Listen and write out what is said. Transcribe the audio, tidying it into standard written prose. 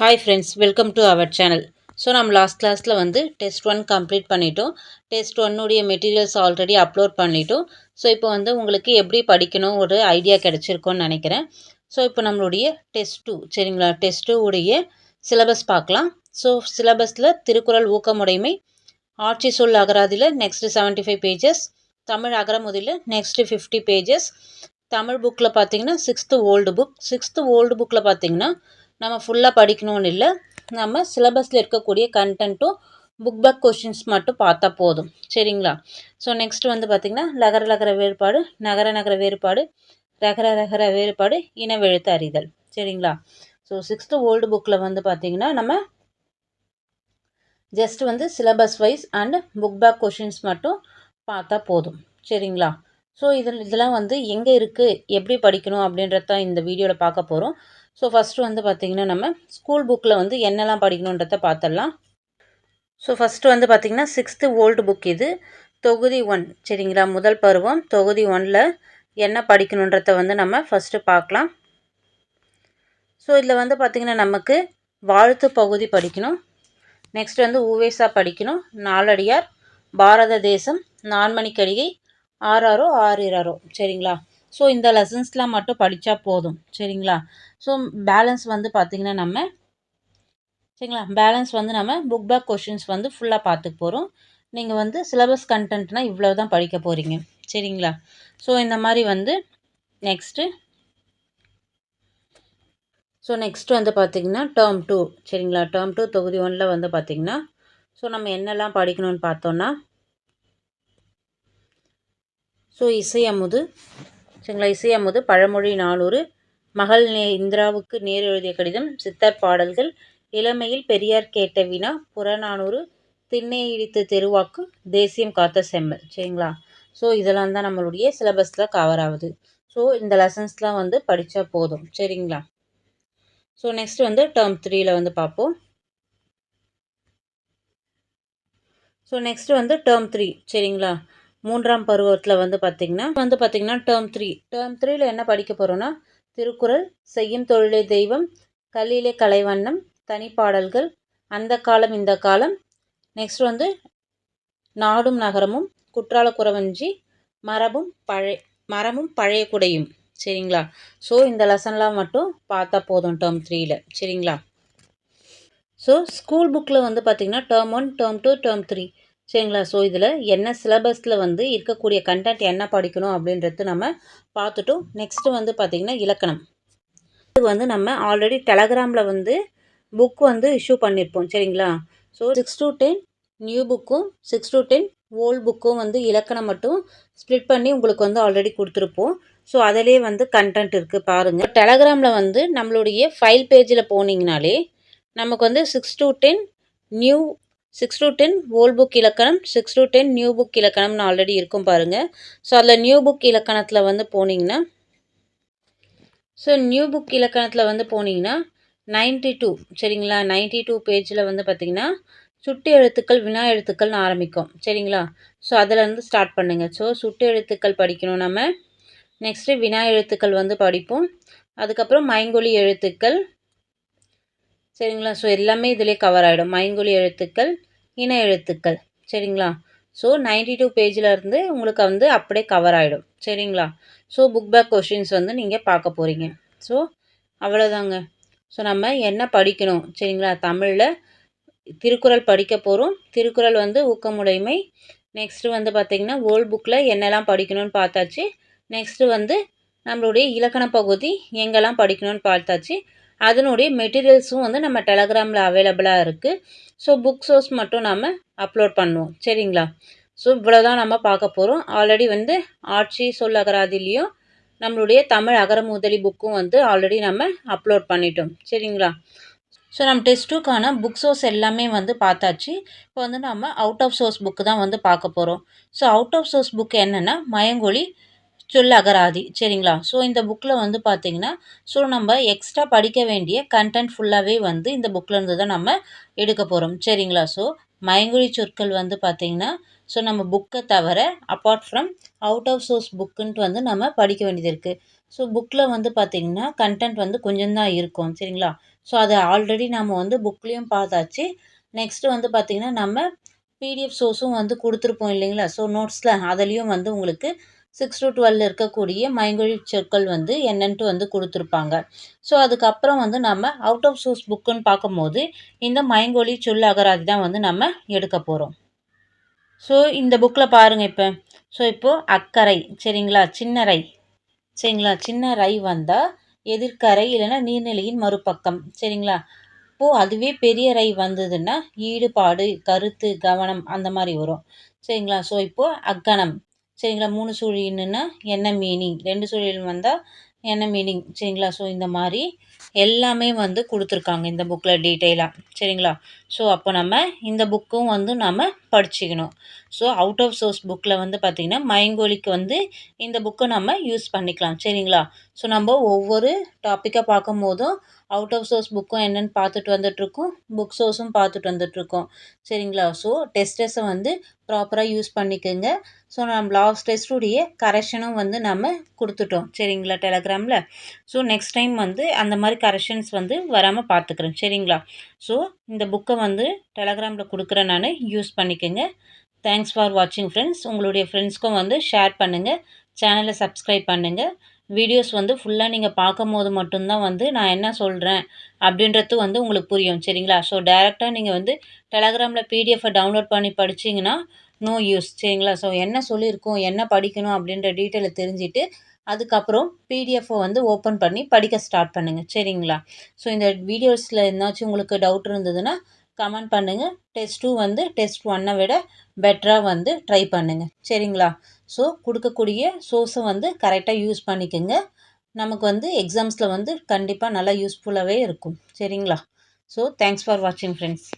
Hi friends, welcome to our channel. So நம்ம last கிளாஸில் வந்து டெஸ்ட் 1 கம்ப்ளீட் பண்ணிட்டோம். டெஸ்ட் 1 உடைய மெட்டீரியல்ஸ் ஆல்ரெடி அப்லோட் பண்ணிட்டோம். ஸோ இப்போ வந்து உங்களுக்கு எப்படி படிக்கணும் ஒரு ஐடியா கிடச்சிருக்கோன்னு நினைக்கிறேன். ஸோ இப்போ நம்மளுடைய டெஸ்ட் 2 சரிங்களா, டெஸ்ட் 2 உடைய சிலபஸ் பார்க்கலாம். ஸோ சிலபஸில் திருக்குறள் ஊக்கமுடைமை, ஆட்சி சொல் அகராதியில் நெக்ஸ்ட் 75 பேஜஸ், தமிழ் அகரமுதியில் நெக்ஸ்ட் 50 பேஜஸ், தமிழ் புக்கில் பார்த்தீங்கன்னா 6th old book. 6th old புக்கில் பார்த்தீங்கன்னா நம்ம ஃபுல்லாக படிக்கணும்னு இல்லை, நம்ம சிலபஸில் இருக்கக்கூடிய கண்டென்ட்டும் புக் பேக் கொஷின்ஸ் மட்டும் பார்த்தா போதும் சரிங்களா. ஸோ நெக்ஸ்ட் வந்து பார்த்திங்கன்னா லகர லகர வேறுபாடு, நகர நகர வேறுபாடு, ரகர ரகர வேறுபாடு, இனவெழுத்து அறிதல் சரிங்களா. ஸோ 6th ஓல்டு புக்கில் வந்து பார்த்திங்கன்னா நம்ம ஜஸ்ட் வந்து syllabus wise and book back questions மட்டும் பார்த்தா போதும் சரிங்களா. ஸோ இதெல்லாம் வந்து எங்கே இருக்குது, எப்படி படிக்கணும் அப்படின்றத இந்த வீடியோவில் பார்க்க போகிறோம். ஸோ ஃபஸ்ட்டு வந்து பார்த்திங்கன்னா நம்ம ஸ்கூல் புக்கில் வந்து என்னெல்லாம் படிக்கணுன்றத பார்த்துடலாம். ஸோ ஃபஸ்ட்டு வந்து பார்த்திங்கன்னா 6th ஓல்டு புக், இது தொகுதி 1 சரிங்களா. முதல் பருவம் தொகுதி 1ல் என்ன படிக்கணுன்றத வந்து நம்ம ஃபஸ்ட்டு பார்க்கலாம். ஸோ இதில் வந்து பார்த்திங்கன்னா நமக்கு வாழ்த்து பகுதி படிக்கணும், நெக்ஸ்ட் வந்து ஊவேசா படிக்கணும், நாலடியார், பாரத தேசம், நான்மணிக்கடிகை, ஆறாரோ ஆறிராரோ சரிங்களா. ஸோ இந்த லெசன்ஸ்லாம் மட்டும் படித்தா போதும் சரிங்களா. ஸோ பேலன்ஸ் வந்து பார்த்திங்கன்னா நம்ம சரிங்களா, பேலன்ஸ் வந்து நம்ம புக் பேக் கொஷின்ஸ் வந்து ஃபுல்லாக பார்த்துக்க போகிறோம். நீங்கள் வந்து சிலபஸ் கண்டென்ட்னால் இவ்வளோ தான் படிக்க போகிறீங்க சரிங்களா. ஸோ இந்த மாதிரி வந்து நெக்ஸ்ட்டு வந்து பார்த்திங்கன்னா டேர்ம் 2 சரிங்களா. டேர்ம் 2 தொகுதி 1ல் வந்து பார்த்திங்கன்னா ஸோ நம்ம என்னெல்லாம் படிக்கணும்னு பார்த்தோன்னா, ஸோ இசையமுது சரிங்களா, இசையமுது, பழமொழி 400, மகள் இந்திராவுக்கு நேர் எழுதிய கடிதம், சித்தர் பாடல்கள், இளமையில் பெரியார் கேட்ட வினா, புறநானூறு, திண்ணை இடித்து தெருவாக்கு, தேசியம் காத்த செம்மல் சரிங்களா. ஸோ இதெல்லாம் தான் நம்மளுடைய சிலபஸில் கவர் ஆகுது. ஸோ இந்த லெசன்ஸ்லாம் வந்து படித்தா போதும் சரிங்களா. ஸோ நெக்ஸ்ட் வந்து டேர்ம் 3ல் வந்து பார்ப்போம். ஸோ நெக்ஸ்ட் வந்து டேர்ம் 3 சரிங்களா, மூன்றாம் பருவத்தில் வந்து பார்த்திங்கன்னா டேர்ம் 3ல் என்ன படிக்க போகிறோன்னா, திருக்குறள், செய்யும் தொழிலே தெய்வம், கல்லிலே கலைவண்ணம், தனிப்பாடல்கள், அந்த காலம் இந்த காலம், நெக்ஸ்ட் வந்து நாடும் நகரமும், குற்றால குறவஞ்சி, மரமும் பழைய குடையும் சரிங்களா. ஸோ இந்த லெசன்லாம் மட்டும் பார்த்தா போதும் டேர்ம் 3ல் சரிங்களா. ஸோ ஸ்கூல் புக்கில் வந்து பார்த்திங்கன்னா டேர்ம் 1, டேர்ம் 2, டேர்ம் 3 சரிங்களா. ஸோ இதில் என்ன சிலபஸில் வந்து இருக்கக்கூடிய கண்டென்ட் என்ன படிக்கணும் அப்படின்றது நம்ம பார்த்துட்டோம். நெக்ஸ்ட்டு வந்து பார்த்திங்கன்னா இலக்கணம். இது வந்து நம்ம ஆல்ரெடி டெலகிராமில் வந்து புக் வந்து இஷ்யூ பண்ணியிருப்போம் சரிங்களா. ஸோ 6 to 10 நியூ புக்கும் 6 to 10 ஓல்டு புக்கும் வந்து இலக்கணம் மட்டும் ஸ்ப்ளிட் பண்ணி உங்களுக்கு வந்து ஆல்ரெடி கொடுத்துருப்போம். ஸோ அதிலே வந்து கண்டென்ட் இருக்குது பாருங்கள். டெலகிராமில் வந்து நம்மளுடைய ஃபைல் பேஜில் போனீங்கனாலே நமக்கு வந்து 6 to 10 ஓல்ட் புக் இலக்கணம், 6 to 10 நியூ புக் இலக்கணம்னு ஆல்ரெடி இருக்கும் பாருங்கள். ஸோ அதில் நியூ புக் இலக்கணத்தில் வந்து போனீங்கன்னா 92 சரிங்களா, 92 பேஜில் வந்து பார்த்திங்கன்னா சுட்டு எழுத்துக்கள் வினா எழுத்துக்கள்னு ஆரம்பிக்கும் சரிங்களா. ஸோ அதிலேருந்து ஸ்டார்ட் பண்ணுங்கள். ஸோ சுட்டு எழுத்துக்கள் படிக்கணும் நம்ம, நெக்ஸ்ட்டு வினா எழுத்துக்கள் வந்து படிப்போம், அதுக்கப்புறம் மைங்கொலி எழுத்துக்கள் சரிங்களா. ஸோ எல்லாமே இதிலே கவர் ஆகிடும், மைங்கொலி எழுத்துக்கள், இன எழுத்துக்கள் சரிங்களா. ஸோ 92 பேஜில் இருந்து உங்களுக்கு வந்து அப்படியே கவர் ஆகிடும் சரிங்களா. ஸோ புக் பேக் கொஷின்ஸ் வந்து நீங்கள் பார்க்க போகிறீங்க. ஸோ அவ்வளோதாங்க. ஸோ நம்ம என்ன படிக்கணும் சரிங்களா, தமிழில் திருக்குறள் படிக்க போகிறோம். திருக்குறள் வந்து ஊக்கமுடைமை, நெக்ஸ்ட்டு வந்து பார்த்திங்கன்னா ஓல்ட் புக்கில் என்னெல்லாம் படிக்கணும்னு பார்த்தாச்சு. நெக்ஸ்ட்டு வந்து நம்மளுடைய இலக்கண பகுதி எங்கெல்லாம் படிக்கணும்னு பார்த்தாச்சு. அதனுடைய மெட்டீரியல்ஸும் வந்து நம்ம டெலகிராமில் அவைலபிளாக இருக்குது. ஸோ புக் சோர்ஸ் மட்டும் நம்ம அப்லோட் பண்ணுவோம் சரிங்களா. ஸோ இவ்வளோதான் நம்ம பார்க்க போகிறோம். ஆல்ரெடி வந்து ஆட்சி சொல் அகராதிலையும் நம்மளுடைய தமிழ் அகரமுதலி புக்கும் வந்து ஆல்ரெடி நம்ம அப்லோட் பண்ணிட்டோம் சரிங்களா. ஸோ நம்ம டெஸ்ட் 2க்கான புக் சோர்ஸ் எல்லாமே வந்து பார்த்தாச்சு. இப்போ வந்து நம்ம அவுட் ஆஃப் சோர்ஸ் புக்கு தான் வந்து பார்க்க போகிறோம். So out of source book என்னென்னா மயங்கொலி சொல் அகராதி சரிங்களா. ஸோ இந்த புக்கில் வந்து பார்த்திங்கன்னா நம்ம எக்ஸ்ட்ரா படிக்க வேண்டிய கண்டென்ட் ஃபுல்லாகவே வந்து இந்த புக்கிலேருந்து தான் நம்ம எடுக்க போகிறோம் சரிங்களா. ஸோ மயங்கொலி சொற்கள் வந்து பார்த்திங்கன்னா நம்ம புக்கை தவிர apart from out of source புக்குன்ட்டு வந்து நம்ம படிக்க வேண்டியது இருக்குது. ஸோ புக்கில் வந்து பார்த்திங்கன்னா கண்டென்ட் வந்து கொஞ்சம் தான் இருக்கும் சரிங்களா. ஸோ அதை ஆல்ரெடி நம்ம வந்து புக்லேயும் பார்த்தாச்சு. நெக்ஸ்ட்டு வந்து பார்த்திங்கன்னா நம்ம பிடிஎஃப் சோர்ஸும் வந்து கொடுத்துருப்போம் இல்லைங்களா. ஸோ நோட்ஸில் அதுலேயும் வந்து உங்களுக்கு 6 to 12 இருக்கக்கூடிய மைங்கொழி சொற்கள் வந்து என்னன்ட்டு வந்து கொடுத்துருப்பாங்க. ஸோ அதுக்கப்புறம் வந்து நம்ம அவுட் ஆஃப் சோர்ஸ் புக்குன்னு பார்க்கும்போது இந்த மைங்கொழி சொல் அகராதி தான் வந்து நம்ம எடுக்க போகிறோம். ஸோ இந்த புக்கில் பாருங்கள் இப்போ. ஸோ இப்போது அக்கரை சரிங்களா, சின்னரை சரிங்களா. சின்ன ரை வந்தால் எதிர்க்கரை இல்லைன்னா நீர்நிலையின் மறுபக்கம் சரிங்களா. இப்போது அதுவே பெரிய ரை வந்ததுன்னா ஈடுபாடு, கருத்து, கவனம் அந்த மாதிரி வரும் சரிங்களா. ஸோ இப்போது அக்கணம் சரிங்களா. 3 சுழியன்னா என்ன மீனிங், 2 சுழியன் வந்தால் என்ன மீனிங் சரிங்களா. ஸோ இந்த மாதிரி எல்லாமே வந்து கொடுத்துருக்காங்க இந்த புக்கில் டீட்டெயிலாக சரிங்களா. ஸோ அப்போ நம்ம இந்த புக்கும் வந்து நம்ம படிச்சுக்கணும். ஸோ அவுட் ஆஃப் சோர்ஸ் புக்கில் வந்து பார்த்திங்கன்னா மைங்கோலிக்கு வந்து இந்த புக்கை நம்ம யூஸ் பண்ணிக்கலாம் சரிங்களா. ஸோ நம்ம ஒவ்வொரு டாப்பிக்காக பார்க்கும் போதும் அவுட் ஆஃப் சோர்ஸ் புக்கும் என்னென்னு பார்த்துட்டு வந்துட்ருக்கோம், புக் சோர்ஸும் பார்த்துட்டு வந்துட்ருக்கோம் சரிங்களா. ஸோ டெஸ்டர்ஸை வந்து ப்ராப்பராக யூஸ் பண்ணிக்கோங்க. ஸோ நம்ம லாஸ்ட் டெஸ்ட்டுடைய கரெக்ஷனும் வந்து நம்ம கொடுத்துட்டோம் சரிங்களா டெலகிராமில். ஸோ நெக்ஸ்ட் டைம் வந்து அந்த மாதிரி கரெக்ஷன்ஸ் வந்து வராமல் பார்த்துக்குறேன் சரிங்களா. ஸோ இந்த புக்கை வந்து டெலகிராமில் கொடுக்குறேன் நான், யூஸ் பண்ணிக்கோங்க. தேங்க்ஸ் ஃபார் வாட்சிங் ஃப்ரெண்ட்ஸ். உங்களுடைய ஃப்ரெண்ட்ஸ்க்கும் வந்து ஷேர் பண்ணுங்கள், சேனலை சப்ஸ்கிரைப் பண்ணுங்கள். வீடியோஸ் வந்து ஃபுல்லாக நீங்கள் பார்க்கும் போது மட்டும்தான் வந்து நான் என்ன சொல்கிறேன் அப்படின்றது வந்து உங்களுக்கு புரியும் சரிங்களா. ஸோ டைரெக்டாக நீங்கள் வந்து டெலகிராமில் பிடிஎஃபை டவுன்லோட் பண்ணி படிச்சிங்கன்னா நோ யூஸ் சரிங்களா. ஸோ என்ன சொல்லியிருக்கோம், என்ன படிக்கணும் அப்படின்ற டீட்டெயிலை தெரிஞ்சுட்டு அதுக்கப்புறம் பிடிஎஃப்பை வந்து ஓப்பன் பண்ணி படிக்க ஸ்டார்ட் பண்ணுங்கள் சரிங்களா. ஸோ இந்த வீடியோஸில் என்னாச்சும் உங்களுக்கு டவுட் இருந்ததுன்னா கமெண்ட் பண்ணுங்கள். டெஸ்ட் 2 வந்து டெஸ்ட் 1 விட பெட்டராக வந்து ட்ரை பண்ணுங்கள் சரிங்களா. ஸோ கொடுக்கக்கூடிய சோர்ஸை வந்து கரெக்டாக யூஸ் பண்ணிக்கோங்க. நமக்கு வந்து எக்ஸாம்ஸில் வந்து கண்டிப்பாக நல்லா யூஸ்ஃபுல்லாகவே இருக்கும் சரிங்களா. ஸோ தேங்க்ஸ் ஃபார் வாட்சிங் ஃப்ரெண்ட்ஸ்.